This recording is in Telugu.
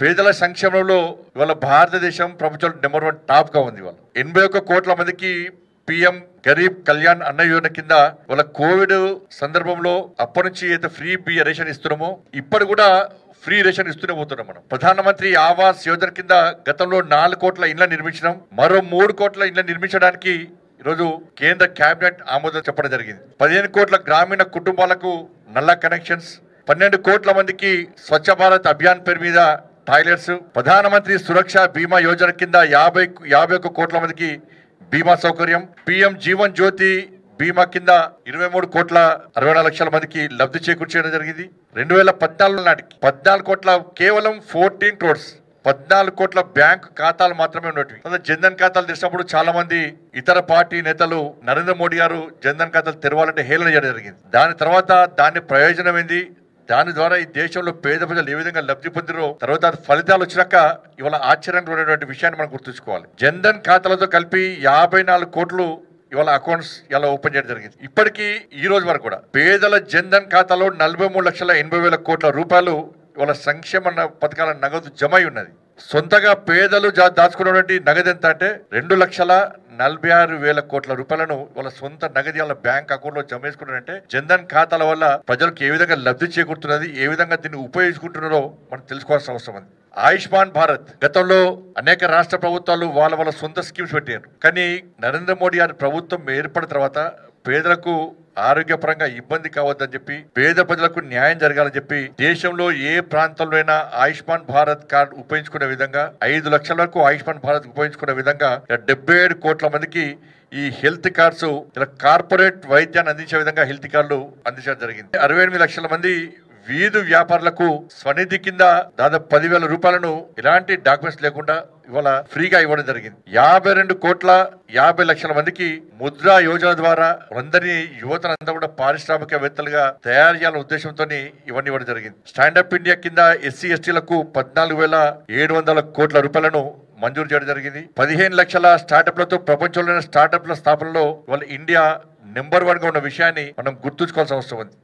పేదల సంక్షేమంలో ఇవాళ భారతదేశం ప్రపంచంలో నెంబర్ 1 టాప్ గా ఉంది. ఇవాళ 81 కోట్ల మందికి పిఎం గరీబ్ కళ్యాణ్ అన్న యోజన కింద వాళ్ళ కోవిడ్ సందర్భంలో అప్పటి నుంచి అయితే ఫ్రీ బియ్య రేషన్ ఇస్తున్నామో ఇప్పుడు కూడా ఫ్రీ రేషన్ ఇస్తూనే పోతున్నాం. మనం ప్రధానమంత్రి ఆవాస్ యోజన కింద గతంలో 4 కోట్ల ఇళ్ల నిర్మించడం, మరో 3 కోట్ల ఇళ్ల నిర్మించడానికి ఈరోజు కేంద్ర కేబినెట్ ఆమోదం చెప్పడం జరిగింది. 15 కోట్ల గ్రామీణ కుటుంబాలకు నల్ల కనెక్షన్స్, 12 కోట్ల మందికి స్వచ్ఛ భారత్ అభియాన్ పేరు మీద టాయిలెట్స్, ప్రధానమంత్రి సురక్ష బీమా యోజన కింద 51 కోట్ల మందికి బీమా సౌకర్యం, పిఎం జీవన్ జ్యోతి బీమా కింద 23 కోట్ల 64 లక్షల మందికి లబ్ధి చేకూర్చడం జరిగింది. 2014 నాటికి 14 కోట్ల కేవలం 14 క్రోడ్స్ 14 కోట్ల బ్యాంక్ ఖాతాలు మాత్రమే ఉన్నట్టు. జన్ధన్ ఖాతాలు తెరిచినప్పుడు చాలా మంది ఇతర పార్టీ నేతలు నరేంద్ర మోడీ గారు జన్ధన్ ఖాతాలు తెరవాలంటే హేళన చేయడం జరిగింది. దాని తర్వాత దాని ప్రయోజనం ఏంది, దాని ద్వారా ఈ దేశంలో పేద ప్రజలు ఏ విధంగా లబ్ధి పొందిరో తర్వాత ఫలితాలు వచ్చినాక ఇవాళ ఆశ్చర్యంగా ఉన్నటువంటి విషయాన్ని మనం గుర్తుంచుకోవాలి. జన్ధన్ ఖాతాలతో కలిపి 54 కోట్లు ఇవాళ అకౌంట్స్ ఇలా ఓపెన్ చేయడం జరిగింది. ఇప్పటికీ ఈ రోజు వరకు కూడా పేదల జన్ధన్ ఖాతాలో 43,80,000 కోట్ల రూపాయలు ఇవాళ సంక్షేమ పథకాల నగదు జమ అయి ఉన్నది. సొంతగా పేదలు దాచుకున్నటువంటి నగదు ఎంత అంటే 2,46,000 కోట్ల రూపాయలను వాళ్ళ సొంత నగదు వాళ్ళ బ్యాంక్ అకౌంట్ లో జమ చేసుకున్నారంటే జన్ధన్ ఖాతాల వల్ల ప్రజలకు ఏ విధంగా లబ్ధి చేకూరుతున్నది, ఏ విధంగా దీన్ని ఉపయోగించుకుంటున్నారో మనం తెలుసుకోవాల్సిన అవసరం ఉంది. ఆయుష్మాన్ భారత్ గతంలో అనేక రాష్ట్ర ప్రభుత్వాలు వాళ్ళ సొంత స్కీమ్స్ పెట్టారు. కానీ నరేంద్ర మోడీ గారి ప్రభుత్వం ఏర్పడిన తర్వాత పేదలకు ఆరోగ్యపరంగా ఇబ్బంది కావద్దని చెప్పి పేద ప్రజలకు న్యాయం జరగాలని చెప్పి దేశంలో ఏ ప్రాంతంలో అయినా ఆయుష్మాన్ భారత్ కార్డు ఉపయోగించుకునే విధంగా 5 లక్షల వరకు ఆయుష్మాన్ భారత్ ఉపయోగించుకునే విధంగా 77 కోట్ల మందికి ఈ హెల్త్ కార్డ్స్ ఇలా కార్పొరేట్ వైద్యాన్ని అందించే విధంగా హెల్త్ కార్డులు అందించడం జరిగింది. 68 లక్షల మంది వీధి వ్యాపారులకు స్వనిధి కింద దాదాపు 10,000 రూపాయలను ఎలాంటి డాక్యుమెంట్స్ లేకుండా ఇవాళ ఫ్రీగా ఇవ్వడం జరిగింది. 52 కోట్ల 50 లక్షల మందికి ముద్రా యోజన ద్వారా అందరినీ యువతనంతా కూడా పారిశ్రామికవేత్తలుగా తయారు చేయాలనే ఉద్దేశంతో ఇవన్నీ ఇవ్వడం జరిగింది. స్టాండప్ ఇండియా కింద ఎస్సీ ఎస్టీలకు 14,700 కోట్ల రూపాయలను మంజూరు చేయడం జరిగింది. 15 లక్షల స్టార్టప్లతో ప్రపంచంలోని స్టార్టప్ల స్థాపనలో ఇవాళ ఇండియా నెంబర్ 1 గా ఉన్న విషయాన్ని మనం గుర్తుంచుకోవాల్సిన అవసరం ఉంది.